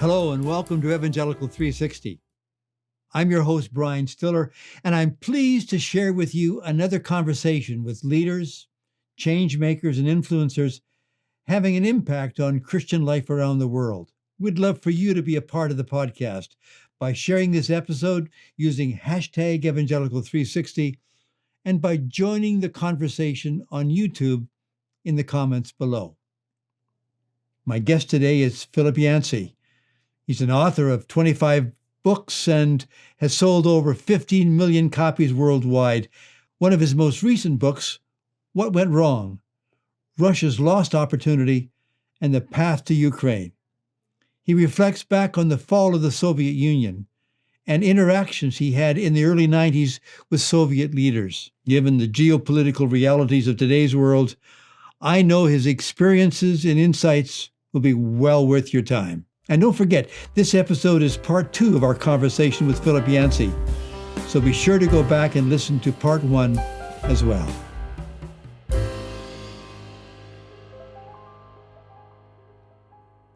Hello and welcome to Evangelical 360. I'm your host, Brian Stiller, and I'm pleased to share with you another conversation with leaders, change makers, and influencers having an impact on Christian life around the world. We'd love for you to be a part of the podcast by sharing this episode using hashtag Evangelical360 and by joining the conversation on YouTube in the comments below. My guest today is Philip Yancey. He's an author of 25 books and has sold over 15 million copies worldwide. One of his most recent books, What Went Wrong? Russia's Lost Opportunity and the Path to Ukraine. He reflects back on the fall of the Soviet Union and interactions he had in the early 90s with Soviet leaders. Given the geopolitical realities of today's world, I know his experiences and insights will be well worth your time. And don't forget, this episode is part 2 of our conversation with Philip Yancey. So be sure to go back and listen to part 1 as well.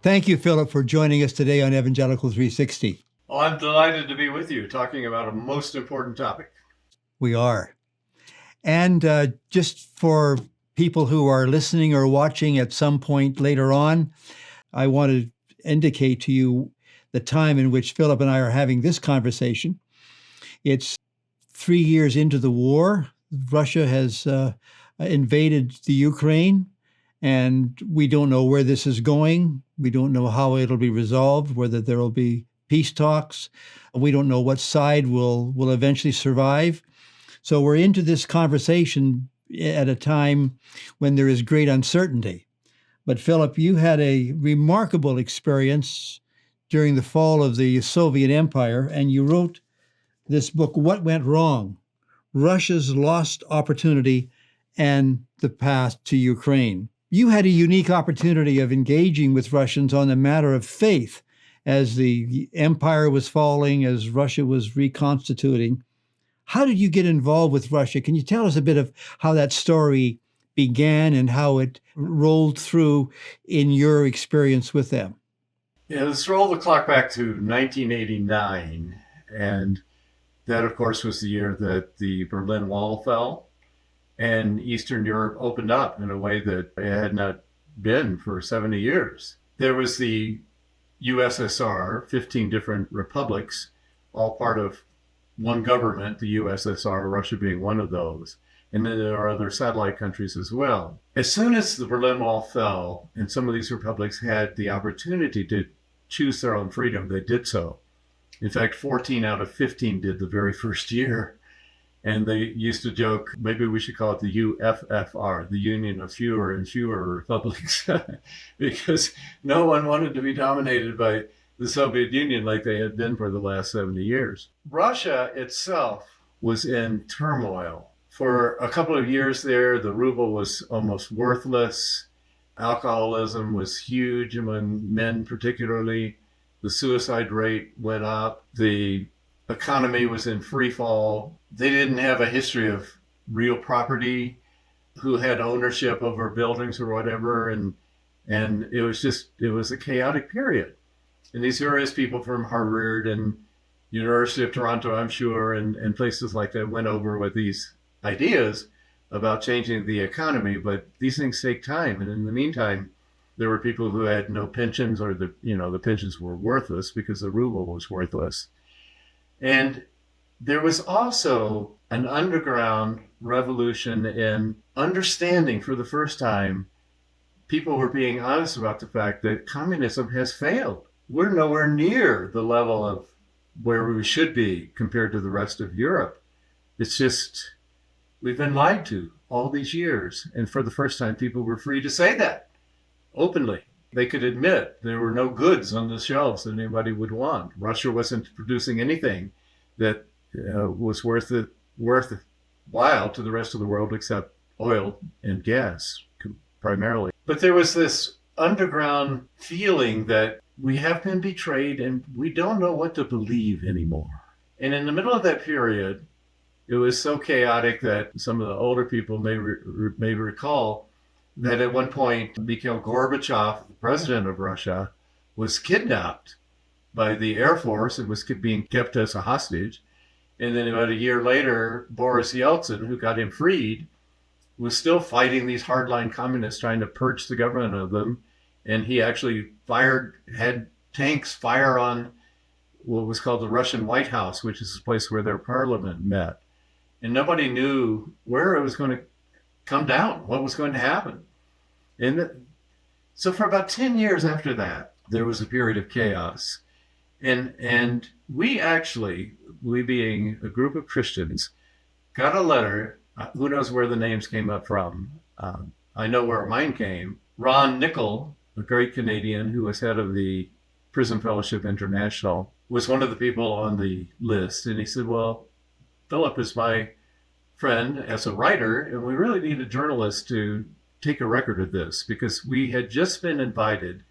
Thank you, Philip, for joining us today on Evangelical 360. Well, I'm delighted to be with you talking about a most important topic. We are. And just for people who are listening or watching at some point later on, I want to indicate to you the time in which Philip and I are having this conversation. It's 3 years into the war. Russia has invaded the Ukraine, and we don't know where this is going. We don't know how it'll be resolved, whether there will be peace talks. We don't know what side will eventually survive. So we're into this conversation at a time when there is great uncertainty. But Philip, you had a remarkable experience during the fall of the Soviet Empire, and you wrote this book, What Went Wrong? Russia's Lost Opportunity and the Path to Ukraine. You had a unique opportunity of engaging with Russians on the matter of faith as the empire was falling, as Russia was reconstituting. How did you get involved with Russia? Can you tell us a bit of how that story began and how it rolled through in your experience with them? Yeah, let's roll the clock back to 1989. And that, of course, was the year that the Berlin Wall fell and Eastern Europe opened up in a way that it had not been for 70 years. There was the USSR, 15 different republics, all part of one government, the USSR, Russia being one of those. And then there are other satellite countries as well. As soon as the Berlin Wall fell, and some of these republics had the opportunity to choose their own freedom, they did so. In fact, 14 out of 15 did the very first year. And they used to joke, maybe we should call it the UFFR, the Union of Fewer and Fewer Republics, because no one wanted to be dominated by the Soviet Union like they had been for the last 70 years. Russia itself was in turmoil. For a couple of years there, the ruble was almost worthless. Alcoholism was huge among men particularly. The suicide rate went up. The economy was in free fall. They didn't have a history of real property, who had ownership over buildings or whatever. And it was a chaotic period. And these various people from Harvard and University of Toronto, I'm sure, and places like that went over with these ideas about changing the economy, but these things take time. And in the meantime, there were people who had no pensions, or the pensions were worthless because the ruble was worthless. And there was also an underground revolution in understanding for the first time. People were being honest about the fact that communism has failed. We're nowhere near the level of where we should be compared to the rest of Europe. It's just, we've been lied to all these years. And for the first time, people were free to say that openly. They could admit there were no goods on the shelves that anybody would want. Russia wasn't producing anything that was worthwhile to the rest of the world except oil and gas, primarily. But there was this underground feeling that we have been betrayed and we don't know what to believe anymore. And in the middle of that period, it was so chaotic that some of the older people may recall that at one point, Mikhail Gorbachev, the president of Russia, was kidnapped by the Air Force and was being kept as a hostage. And then about a year later, Boris Yeltsin, who got him freed, was still fighting these hardline communists, trying to purge the government of them. And he actually had tanks fire on what was called the Russian White House, which is the place where their parliament met. And nobody knew where it was going to come down, what was going to happen. And so for about 10 years after that, there was a period of chaos. And we being a group of Christians, got a letter. Who knows where the names came up from? I know where mine came. Ron Nickel, a great Canadian who was head of the Prison Fellowship International, was one of the people on the list. And he said, well, Philip is my friend as a writer, and we really need a journalist to take a record of this, because we had just been invited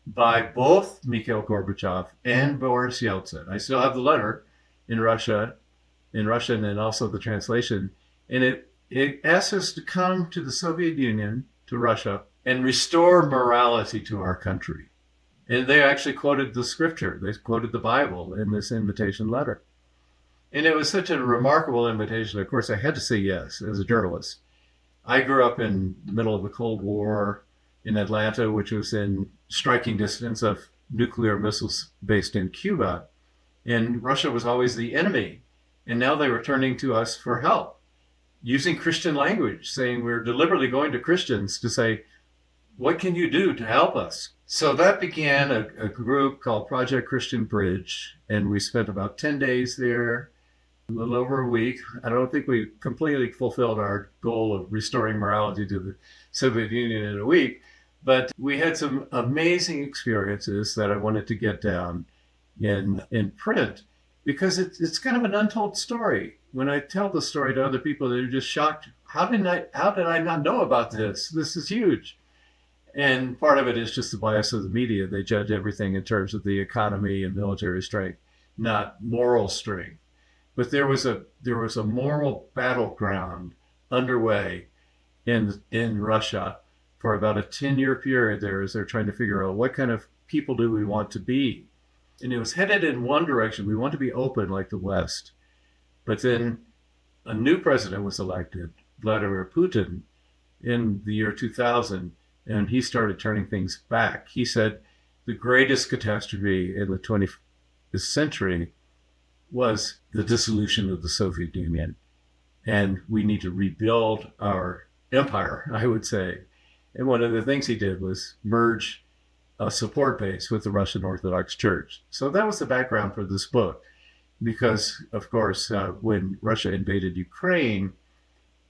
by both Mikhail Gorbachev and Boris Yeltsin. I still have the letter in Russian, and also the translation. And it asks us to come to the Soviet Union, to Russia, and restore morality to our country. And they actually quoted the scripture. They quoted the Bible in this invitation letter. And it was such a remarkable invitation. Of course, I had to say yes as a journalist. I grew up in the middle of the Cold War in Atlanta, which was in striking distance of nuclear missiles based in Cuba. And Russia was always the enemy. And now they were turning to us for help, using Christian language, saying we're deliberately going to Christians to say, what can you do to help us? So that began a group called Project Christian Bridge. And we spent about 10 days there, a little over a week. I don't think we completely fulfilled our goal of restoring morality to the Soviet Union in a week, but we had some amazing experiences that I wanted to get down in print, because it's kind of an untold story. When I tell the story to other people, they're just shocked. How did I not know about this? This is huge. And part of it is just the bias of the media. They judge everything in terms of the economy and military strength, not moral strength. But there was a moral battleground underway in Russia for about a 10-year period there, as they're trying to figure out what kind of people do we want to be. And it was headed in one direction. We want to be open like the West. But then a new president was elected, Vladimir Putin, in the year 2000, and he started turning things back. He said the greatest catastrophe in the 20th century was the dissolution of the Soviet Union. And we need to rebuild our empire, I would say. And one of the things he did was merge a support base with the Russian Orthodox Church. So that was the background for this book. Because, of course, when Russia invaded Ukraine,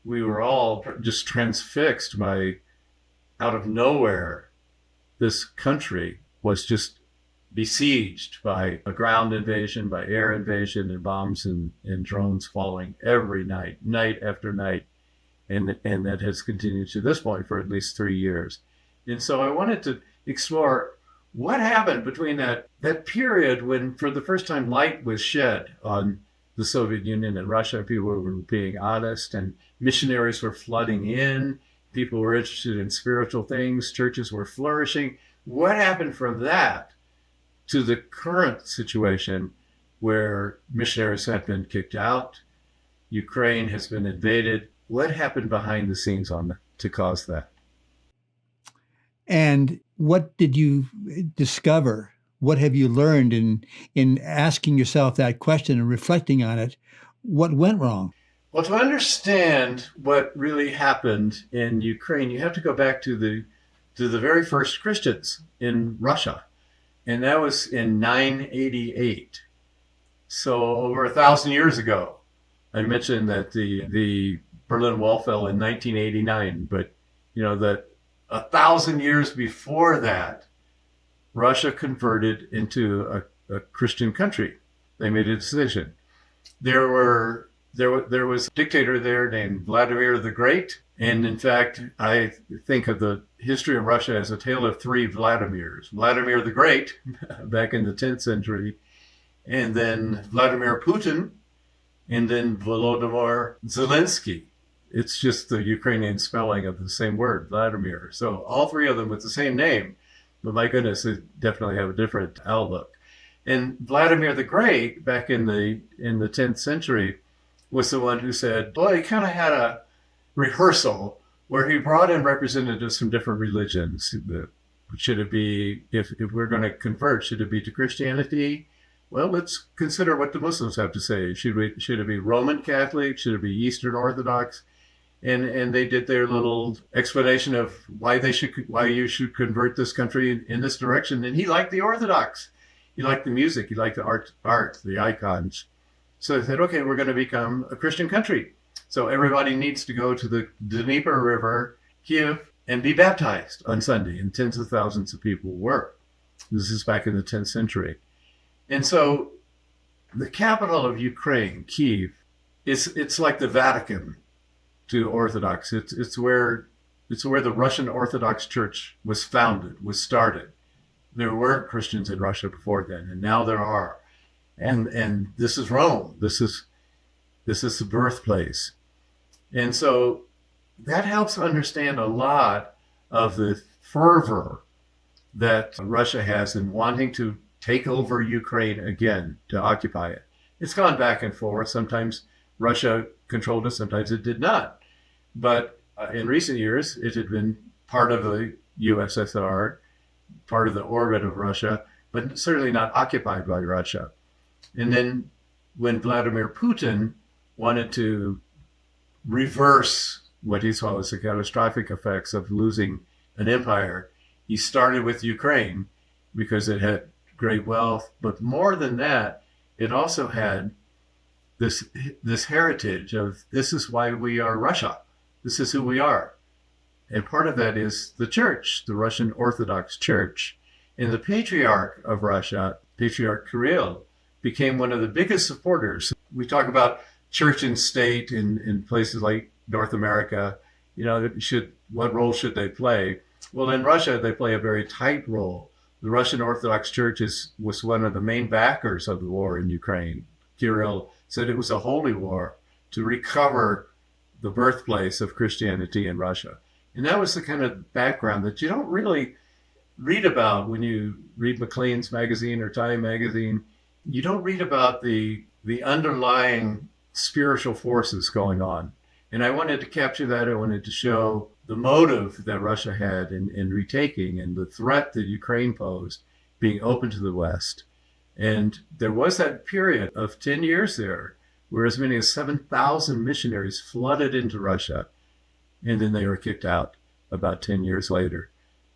we were all just transfixed by, out of nowhere, this country was just besieged by a ground invasion, by air invasion, and bombs and drones falling every night, night after night. And that has continued to this point for at least 3 years. And so I wanted to explore what happened between that period when, for the first time, light was shed on the Soviet Union and Russia. People were being honest, and missionaries were flooding in. People were interested in spiritual things. Churches were flourishing. What happened from that to the current situation where missionaries have been kicked out? Ukraine has been invaded. What happened behind the scenes to cause that? And what did you discover? What have you learned in asking yourself that question and reflecting on it? What went wrong? Well, to understand what really happened in Ukraine, you have to go back to the very first Christians in Russia. And that was in 988. So over 1,000 years ago. I mentioned that the Berlin Wall fell in 1989, but that 1,000 years before that, Russia converted into a Christian country. They made a decision. There was a dictator there named Vladimir the Great. And in fact, I think of the history of Russia as a tale of three Vladimirs. Vladimir the Great, back in the 10th century, and then Vladimir Putin, and then Volodymyr Zelensky. It's just the Ukrainian spelling of the same word, Vladimir. So all three of them with the same name, but my goodness, they definitely have a different outlook. And Vladimir the Great, back in the 10th century, was the one who said, well, he kind of had a rehearsal where he brought in representatives from different religions. Should it be, if we're going to convert, should it be to Christianity? Well, let's consider what the Muslims have to say. Should it be Roman Catholic? Should it be Eastern Orthodox? And they did their little explanation of why you should convert this country in this direction. And he liked the Orthodox. He liked the music. He liked the art, the icons. So they said, okay, we're going to become a Christian country. So everybody needs to go to the Dnieper River, Kiev, and be baptized on Sunday. And tens of thousands of people were. This is back in the 10th century. And so the capital of Ukraine, Kyiv, it's like the Vatican to Orthodox. It's where the Russian Orthodox Church was founded, was started. There weren't Christians in Russia before then, and now there are. And this is Rome. This is the birthplace. And so that helps understand a lot of the fervor that Russia has in wanting to take over Ukraine again, to occupy it. It's gone back and forth. Sometimes Russia controlled it, sometimes it did not. But in recent years, it had been part of the USSR, part of the orbit of Russia, but certainly not occupied by Russia. And then when Vladimir Putin wanted to reverse what he saw as the catastrophic effects of losing an empire, he started with Ukraine because it had great wealth. But more than that, it also had this heritage of, this is why we are Russia. This is who we are. And part of that is the church, the Russian Orthodox Church. And the Patriarch of Russia, Patriarch Kirill, became one of the biggest supporters. We talk about church and state in places like North America. You know, what role should they play? Well, in Russia, they play a very tight role. The Russian Orthodox Church was one of the main backers of the war in Ukraine. Kirill said it was a holy war to recover the birthplace of Christianity in Russia. And that was the kind of background that you don't really read about when you read Maclean's magazine or Time magazine. You don't read about the underlying spiritual forces going on. And I wanted to capture that. I wanted to show the motive that Russia had in retaking and the threat that Ukraine posed, being open to the West. And there was that period of 10 years there where as many as 7,000 missionaries flooded into Russia, and then they were kicked out about 10 years later.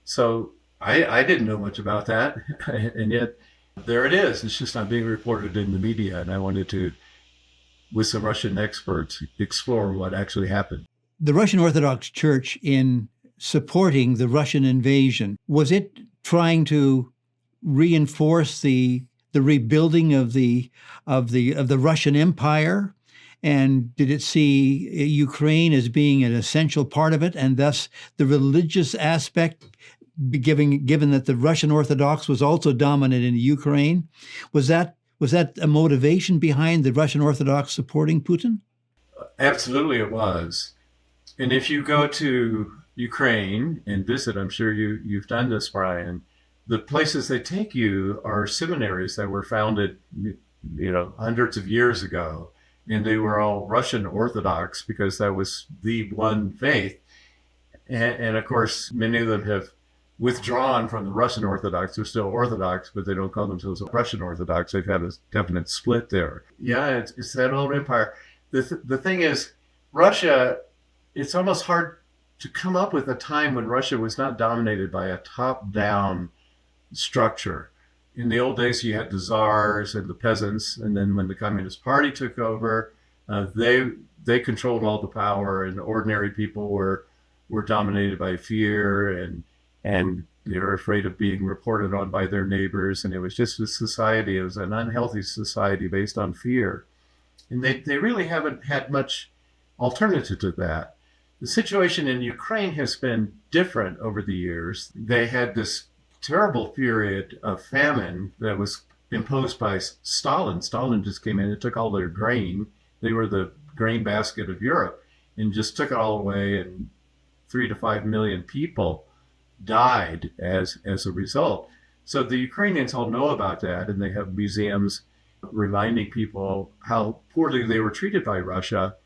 So I didn't know much about that, and yet there it is. It's just not being reported in the media, and I wanted to, with some Russian experts, explore what actually happened. The Russian Orthodox Church, in supporting the Russian invasion, was it trying to reinforce the rebuilding of the Russian Empire? And did it see Ukraine as being an essential part of it, and thus the religious aspect, given that the Russian Orthodox was also dominant in Ukraine? Was that a motivation behind the Russian Orthodox supporting Putin? Absolutely, it was. And if you go to Ukraine and visit, I'm sure you've done this, Brian, the places they take you are seminaries that were founded, hundreds of years ago. And they were all Russian Orthodox because that was the one faith. And of course, many of them have withdrawn from the Russian Orthodox. They're still Orthodox, but they don't call themselves Russian Orthodox. They've had a definite split there. Yeah, it's that old empire. The thing is, Russia, it's almost hard to come up with a time when Russia was not dominated by a top-down structure. In the old days, you had the czars and the peasants, and then when the Communist Party took over, they controlled all the power, and ordinary people were dominated by fear, and they were afraid of being reported on by their neighbors, and it was just a society. It was an unhealthy society based on fear, and they really haven't had much alternative to that. The situation in Ukraine has been different over the years. They had this terrible period of famine that was imposed by Stalin. Stalin just came in and took all their grain. They were the grain basket of Europe and just took it all away, and 3 to 5 million people died as a result. So the Ukrainians all know about that, and they have museums reminding people how poorly they were treated by Russia.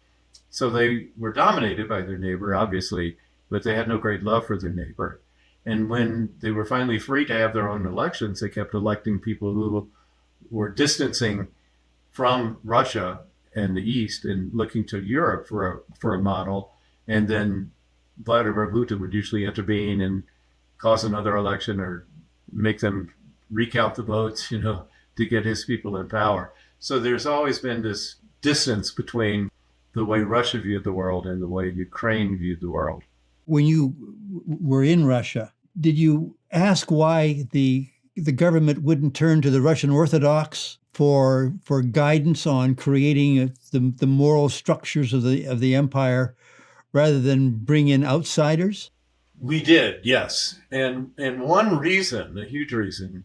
So they were dominated by their neighbor, obviously, but they had no great love for their neighbor. And when they were finally free to have their own elections, they kept electing people who were distancing from Russia and the East and looking to Europe for a model. And then Vladimir Putin would usually intervene and cause another election or make them recount the votes, to get his people in power. So there's always been this distance between the way Russia viewed the world and the way Ukraine viewed the world. When you were in Russia, did you ask why the government wouldn't turn to the Russian Orthodox for guidance on creating the moral structures of the empire rather than bring in outsiders? We did, yes. And one reason, a huge reason,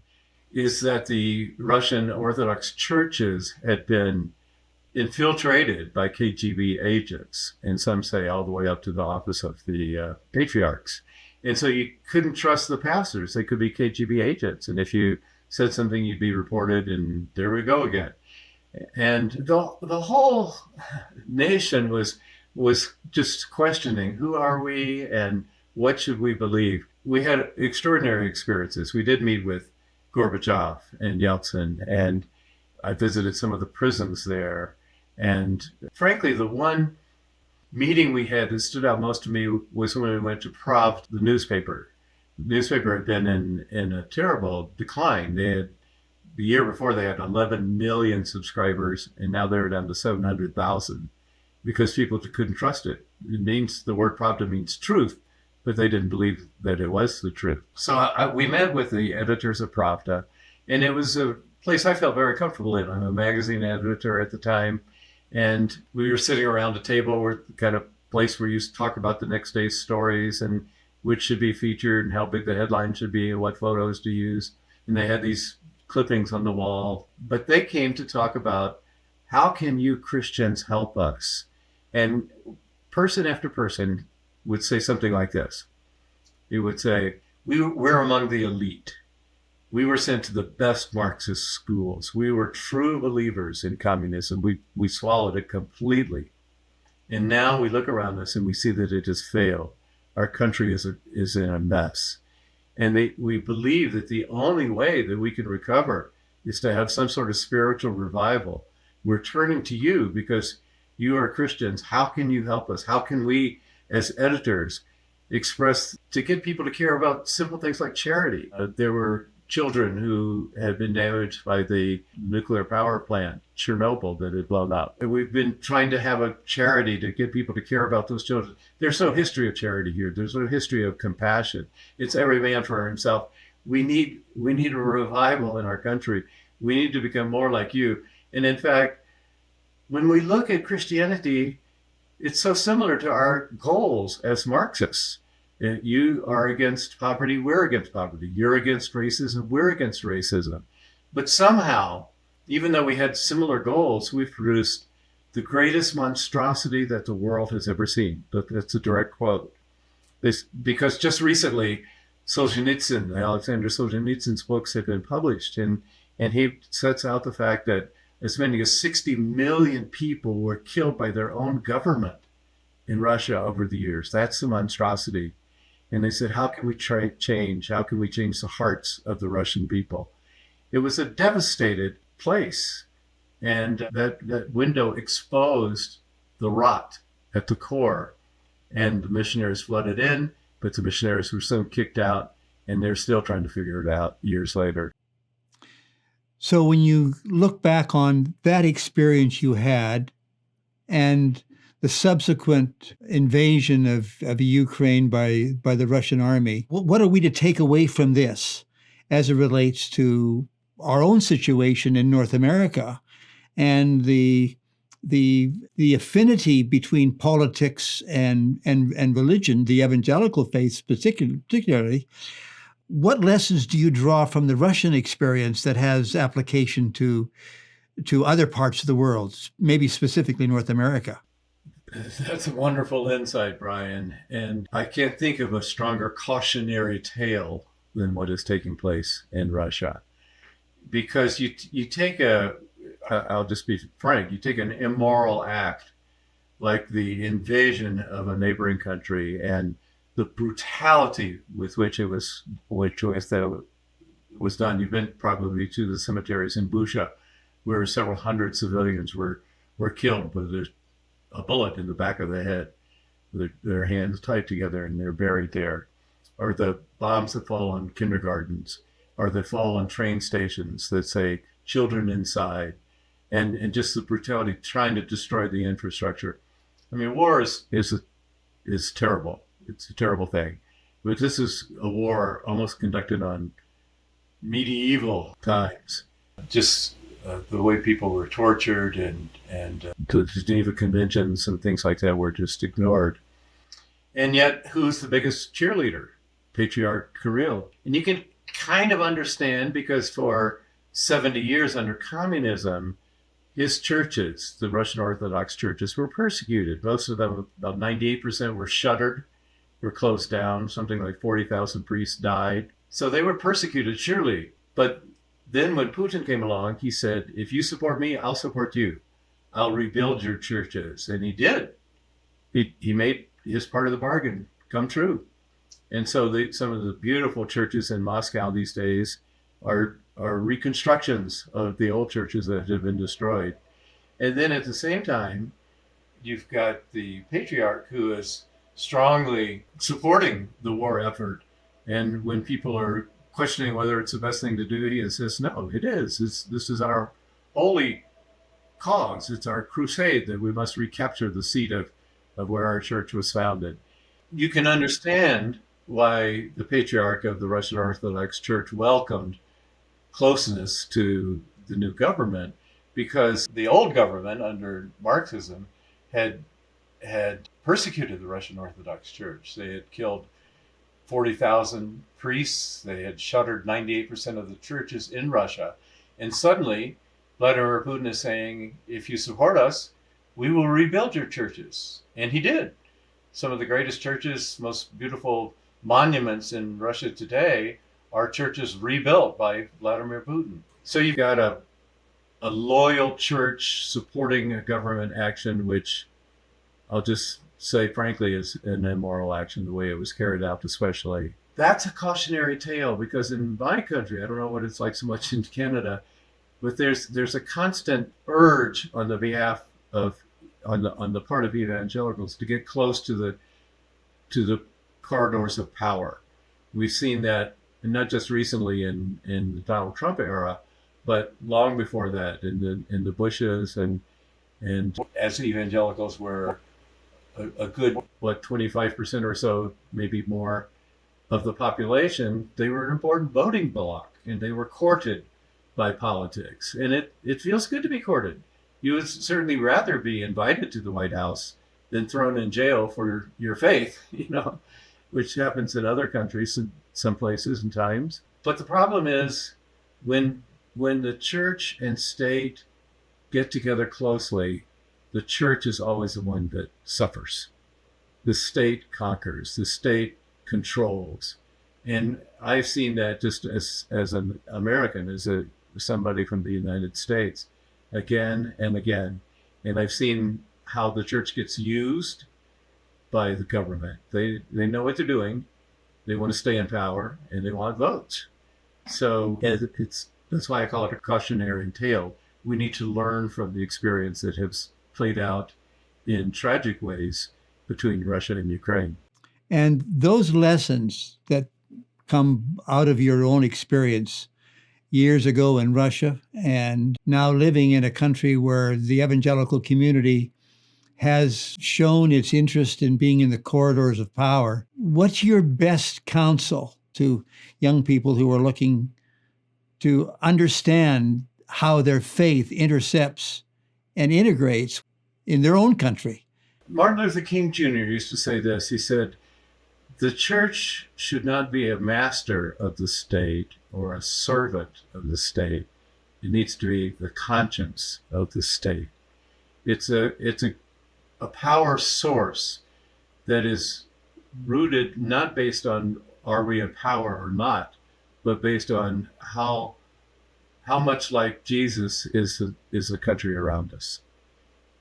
is that the Russian Orthodox churches had been infiltrated by KGB agents, and some say all the way up to the office of the patriarchs. And so you couldn't trust the pastors. They could be KGB agents. And if you said something, you'd be reported, and there we go again. And the whole nation was just questioning, who are we and what should we believe? We had extraordinary experiences. We did meet with Gorbachev and Yeltsin, and I visited some of the prisons there. And frankly, the one meeting we had that stood out most to me was when we went to Pravda, the newspaper. The newspaper had been in a terrible decline. The year before, they had 11 million subscribers, and now they're down to 700,000 because people couldn't trust it. The word Pravda means truth, but they didn't believe that it was the truth. So we met with the editors of Pravda, and it was a place I felt very comfortable in. I'm a magazine editor at the time, and we were sitting around a table, where the kind of place where you talk about the next day's stories and which should be featured and how big the headline should be and what photos to use. And they had these clippings on the wall, but they came to talk about, how can you Christians help us? And person after person would say something like this. He would say, we're among the elite. We were sent to the best Marxist schools. We were true believers in communism. We swallowed it completely. And now we look around us and we see that it has failed. Our country is in a mess. And we believe that the only way that we can recover is to have some sort of spiritual revival. We're turning to you because you are Christians. How can you help us? How can we, as editors, express to get people to care about simple things like charity? There were children who had been damaged by the nuclear power plant, Chernobyl, that had blown up. And we've been trying to have a charity to get people to care about those children. There's no history of charity here. There's no history of compassion. It's every man for himself. We need a revival in our country. We need to become more like you. And in fact, when we look at Christianity, it's so similar to our goals as Marxists. You are against poverty, we're against poverty. You're against racism, we're against racism. But somehow, even though we had similar goals, we've produced the greatest monstrosity that the world has ever seen. That's a direct quote. Because just recently, Alexander Solzhenitsyn's books have been published, and he sets out the fact that as many as 60 million people were killed by their own government in Russia over the years. That's the monstrosity. And they said, how can we change? How can we change the hearts of the Russian people? It was a devastated place. And that window exposed the rot at the core. And the missionaries flooded in, but the missionaries were soon kicked out, and they're still trying to figure it out years later. So when you look back on that experience you had and the subsequent invasion of Ukraine by the Russian army, what are we to take away from this as it relates to our own situation in North America and the affinity between politics and religion, the evangelical faith particularly? What lessons do you draw from the Russian experience that has application to other parts of the world, maybe specifically North America? That's a wonderful insight, Brian. And I can't think of a stronger cautionary tale than what is taking place in Russia. Because you take I'll just be frank, you take an immoral act like the invasion of a neighboring country and the brutality with which it was, was done. You've been probably to the cemeteries in Bucha, where several hundred civilians were killed with a bullet in the back of the head, with their hands tied together and they're buried there. Or the bombs that fall on kindergartens, or that fall on train stations that say children inside, and just the brutality trying to destroy the infrastructure. I mean, war is terrible. It's a terrible thing. But this is a war almost conducted on medieval times. Just the way people were tortured and the Geneva Conventions and things like that were just ignored. And yet, who's the biggest cheerleader? Patriarch Kirill. And you can kind of understand, because for 70 years under communism, his churches, the Russian Orthodox churches, were persecuted. Most of them, about 98%, were shuttered, were closed down. Something like 40,000 priests died. So they were persecuted, surely. But then when Putin came along, he said, if you support me, I'll support you. I'll rebuild your churches. And he did. He made his part of the bargain come true. And so some of the beautiful churches in Moscow these days are reconstructions of the old churches that have been destroyed. And then at the same time, you've got the patriarch who is strongly supporting the war effort. And when people are questioning whether it's the best thing to do, he says, no, it is. This is our holy cause. It's our crusade that we must recapture the seat of where our church was founded. You can understand why the patriarch of the Russian Orthodox Church welcomed closeness to the new government, because the old government under Marxism had persecuted the Russian Orthodox Church. They had killed 40,000 priests. They had shuttered 98% of the churches in Russia. And suddenly, Vladimir Putin is saying, if you support us, we will rebuild your churches. And he did. Some of the greatest churches, most beautiful monuments in Russia today are churches rebuilt by Vladimir Putin. So you've got a loyal church supporting a government action, which I'll just say frankly is an immoral action, the way it was carried out especially. That's a cautionary tale, because in my country, I don't know what it's like so much in Canada, but there's a constant urge on the behalf of on the part of evangelicals to get close to the corridors of power. We've seen that, and not just recently in the Donald Trump era, but long before that, in the Bushes, and as evangelicals were a good 25% or so, maybe more, of the population, they were an important voting bloc, and they were courted by politics. And it feels good to be courted. You would certainly rather be invited to the White House than thrown in jail for your faith, which happens in other countries in some places and times. But the problem is when the church and state get together closely, the church is always the one that suffers. The state conquers, the state controls. And I've seen that just as an American, as somebody from the United States, again and again. And I've seen how the church gets used by the government. They know what they're doing. They want to stay in power, and they want votes. So that's why I call it a cautionary tale. We need to learn from the experience that has played out in tragic ways between Russia and Ukraine. And those lessons that come out of your own experience years ago in Russia, and now living in a country where the evangelical community has shown its interest in being in the corridors of power, what's your best counsel to young people who are looking to understand how their faith intercepts and integrates in their own country? Martin Luther King Jr. used to say this. He said, the church should not be a master of the state or a servant of the state. It needs to be the conscience of the state. It's a power source that is rooted not based on are we in power or not, but based on how much like Jesus is the country around us.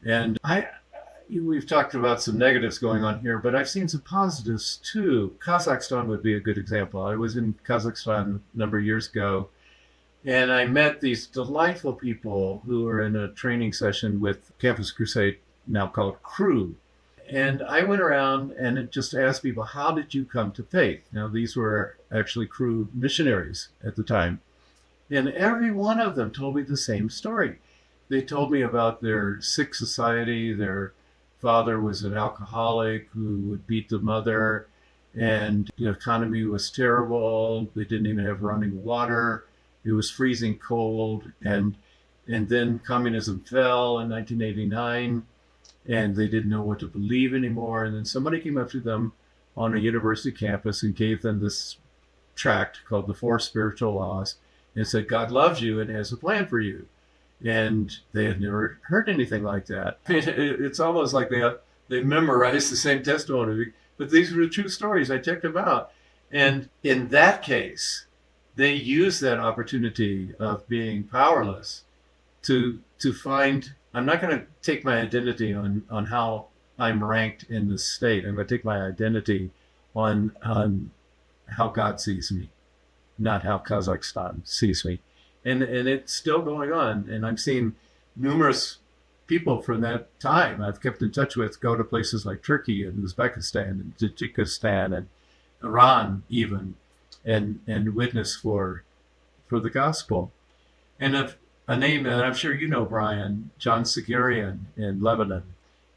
And we've talked about some negatives going on here, but I've seen some positives too. Kazakhstan would be a good example. I was in Kazakhstan a number of years ago, and I met these delightful people who were in a training session with Campus Crusade, now called Crew. And I went around and just asked people, how did you come to faith? Now, these were actually Crew missionaries at the time. And every one of them told me the same story. They told me about their sick society. Their father was an alcoholic who would beat the mother, and the economy was terrible. They didn't even have running water. It was freezing cold. And then communism fell in 1989, and they didn't know what to believe anymore. And then somebody came up to them on a university campus and gave them this tract called The Four Spiritual Laws, and said, God loves you and has a plan for you. And they had never heard anything like that. It's almost like they memorized the same testimony, but these were the true stories. I checked them out. And in that case, they used that opportunity of being powerless to find, I'm not going to take my identity on how I'm ranked in the state. I'm going to take my identity on how God sees me, not how Kazakhstan sees me. And it's still going on. And I'm seeing numerous people from that time I've kept in touch with go to places like Turkey and Uzbekistan and Tajikistan and Iran even, and witness for the gospel. And a name that I'm sure you know, Brian, John Sigarian in Lebanon.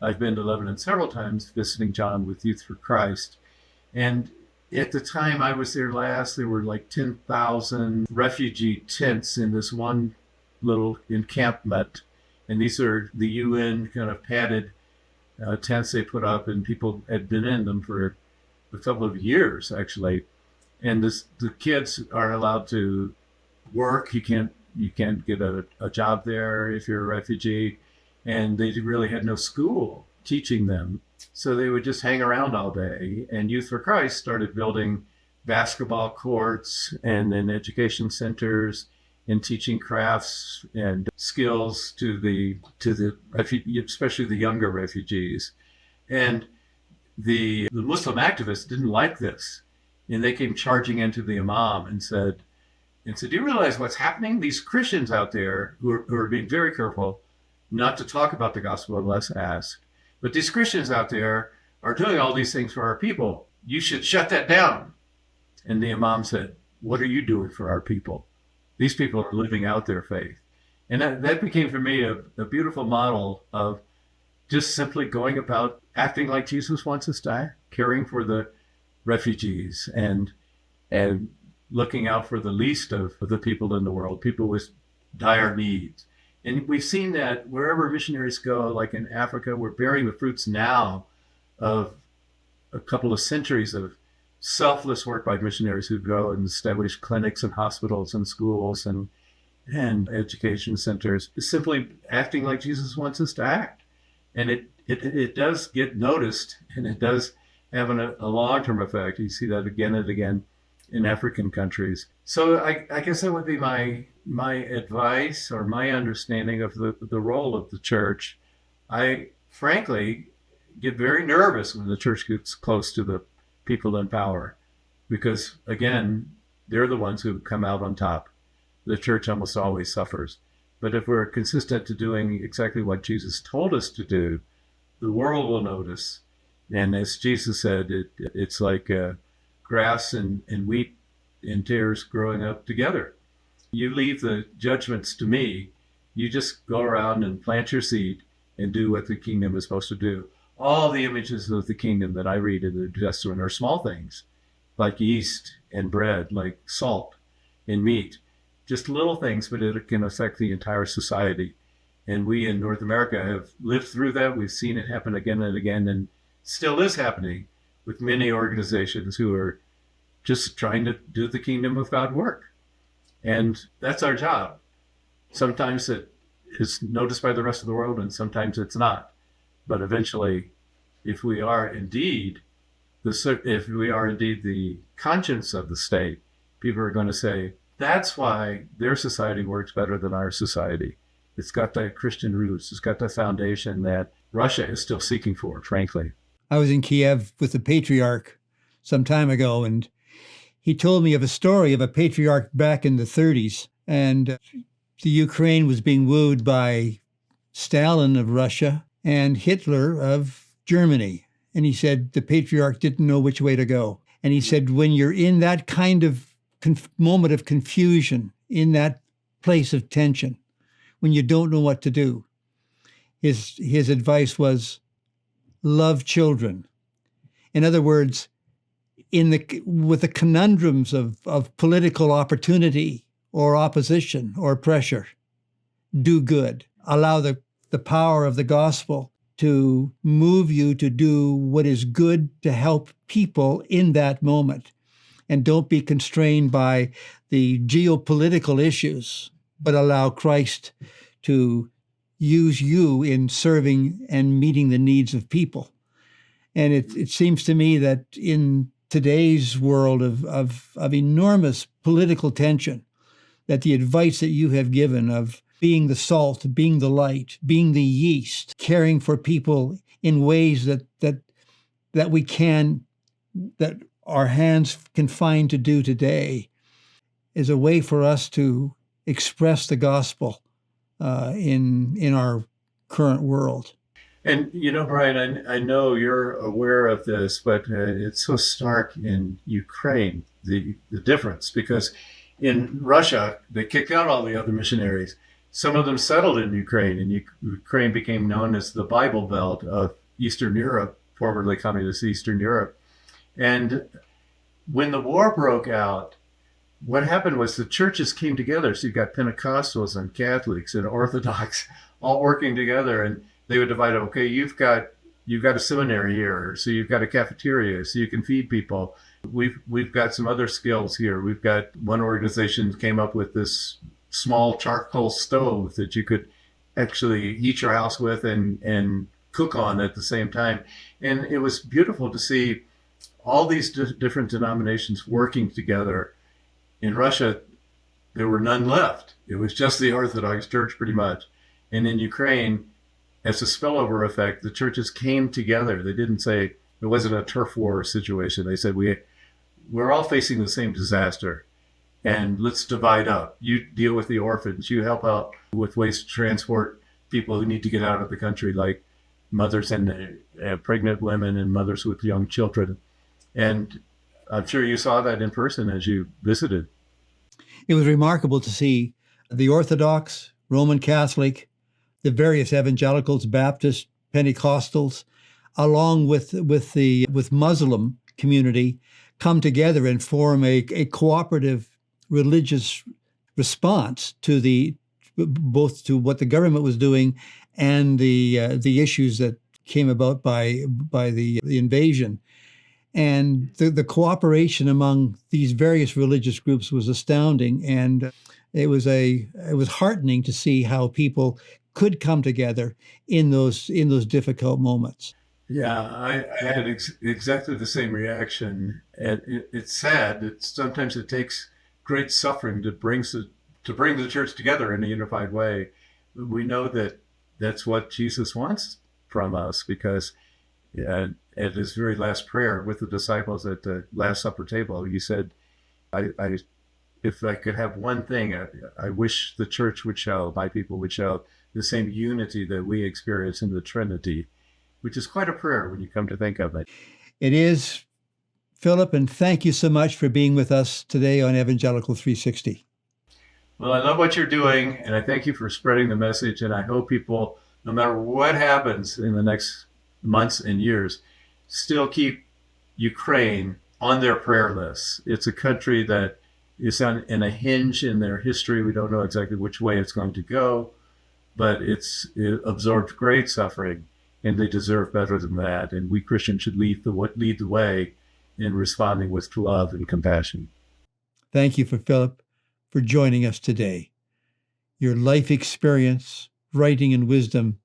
I've been to Lebanon several times visiting John with Youth for Christ. And at the time I was there last, there were like 10,000 refugee tents in this one little encampment. And these are the UN kind of padded tents they put up, and people had been in them for a couple of years, actually. And the kids are allowed to work. You can't get a job there if you're a refugee. And they really had no school teaching them. So they would just hang around all day. And Youth for Christ started building basketball courts and then education centers and teaching crafts and skills to the especially the younger refugees. And the Muslim activists didn't like this. And they came charging into the imam and said, do you realize what's happening? These Christians out there who are being very careful not to talk about the gospel unless asked. But these Christians out there are doing all these things for our people. You should shut that down. And the imam said, what are you doing for our people? These people are living out their faith. And that became for me a beautiful model of just simply going about acting like Jesus wants us to act, caring for the refugees and looking out for the least of the people in the world, people with dire needs. And we've seen that wherever missionaries go, like in Africa, we're bearing the fruits now of a couple of centuries of selfless work by missionaries who go and establish clinics and hospitals and schools and education centers, simply acting like Jesus wants us to act. And it does get noticed, and it does have a long-term effect. You see that again and again in African countries. So I guess that would be my advice or my understanding of the role of the church. I frankly get very nervous when the church gets close to the people in power, because again, they're the ones who come out on top. The church almost always suffers. But if we're consistent to doing exactly what Jesus told us to do, the world will notice. And as Jesus said, it's like grass and wheat and tares growing up together. You leave the judgments to me. You just go around and plant your seed and do what the kingdom is supposed to do. All the images of the kingdom that I read in the New Testament are small things, like yeast and bread, like salt and meat. Just little things, but it can affect the entire society. And we in North America have lived through that. We've seen it happen again and again, and still is happening with many organizations who are just trying to do the kingdom of God work. And that's our job. Sometimes it is noticed by the rest of the world, and sometimes it's not. But eventually, if we are indeed the conscience of the state, people are going to say, that's why their society works better than our society. It's got the Christian roots. It's got the foundation that Russia is still seeking for, frankly. I was in Kiev with the patriarch some time ago, and he told me of a story of a patriarch back in the 30s. And the Ukraine was being wooed by Stalin of Russia and Hitler of Germany. And he said the patriarch didn't know which way to go. And he said, when you're in that kind of moment of confusion, in that place of tension, when you don't know what to do, his advice was, love children. In other words, with the conundrums of political opportunity or opposition or pressure, do good. Allow the power of the gospel to move you to do what is good to help people in that moment. And don't be constrained by the geopolitical issues, but allow Christ to use you in serving and meeting the needs of people. And it seems to me that in today's world of enormous political tension, that the advice that you have given of being the salt, being the light, being the yeast, caring for people in ways that our hands can find to do today, is a way for us to express the gospel in our current world. And, Brian, I know you're aware of this, but it's so stark in Ukraine, the difference, because in Russia, they kicked out all the other missionaries. Some of them settled in Ukraine, and Ukraine became known as the Bible Belt of Eastern Europe, formerly communist Eastern Europe. And when the war broke out, what happened was the churches came together. So you've got Pentecostals and Catholics and Orthodox all working together, and they would divide up, okay, you've got a seminary here, so you've got a cafeteria, so you can feed people. We've got some other skills here. We've got one organization came up with this small charcoal stove that you could actually heat your house with and cook on at the same time. And it was beautiful to see all these different denominations working together. In Russia, there were none left. It was just the Orthodox Church pretty much. And in Ukraine, as a spillover effect, the churches came together. They didn't say, it wasn't a turf war situation. They said, we're all facing the same disaster, and let's divide up. You deal with the orphans. You help out with ways to transport people who need to get out of the country, like mothers and pregnant women and mothers with young children. And I'm sure you saw that in person as you visited. It was remarkable to see the Orthodox, Roman Catholic, the various evangelicals, Baptists, Pentecostals, along with Muslim community, come together and form a cooperative religious response to both to what the government was doing and the issues that came about by the invasion. And the cooperation among these various religious groups was astounding, and it was heartening to see how people could come together in those difficult moments. Yeah, I had exactly the same reaction, and it's sad that sometimes it takes great suffering to bring the church together in a unified way. We know that that's what Jesus wants from us, because at his very last prayer with the disciples at the Last Supper table, he said, if I could have one thing, I wish the church would show, my people would show the same unity that we experience in the Trinity, which is quite a prayer when you come to think of it. It is, Philip, and thank you so much for being with us today on Evangelical 360. Well, I love what you're doing, and I thank you for spreading the message, and I hope people, no matter what happens in the next months and years, still keep Ukraine on their prayer list. It's a country that is in a hinge in their history. We don't know exactly which way it's going to go, but it absorbed great suffering, and they deserve better than that. And we Christians should lead the way in responding with love and compassion. Thank you, Philip, for joining us today. Your life experience, writing, and wisdom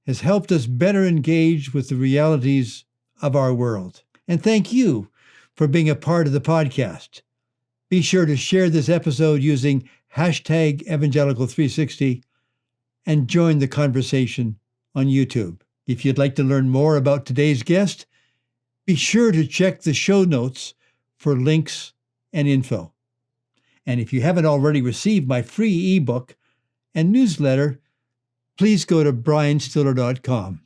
has helped us better engage with the realities of our world. And thank you for being a part of the podcast. Be sure to share this episode using hashtag Evangelical360 and join the conversation on YouTube. If you'd like to learn more about today's guest, be sure to check the show notes for links and info. And if you haven't already received my free ebook and newsletter, please go to brianstiller.com.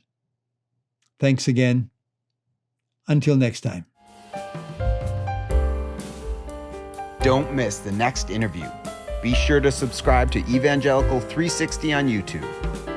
Thanks again. Until next time. Don't miss the next interview. Be sure to subscribe to Evangelical 360 on YouTube.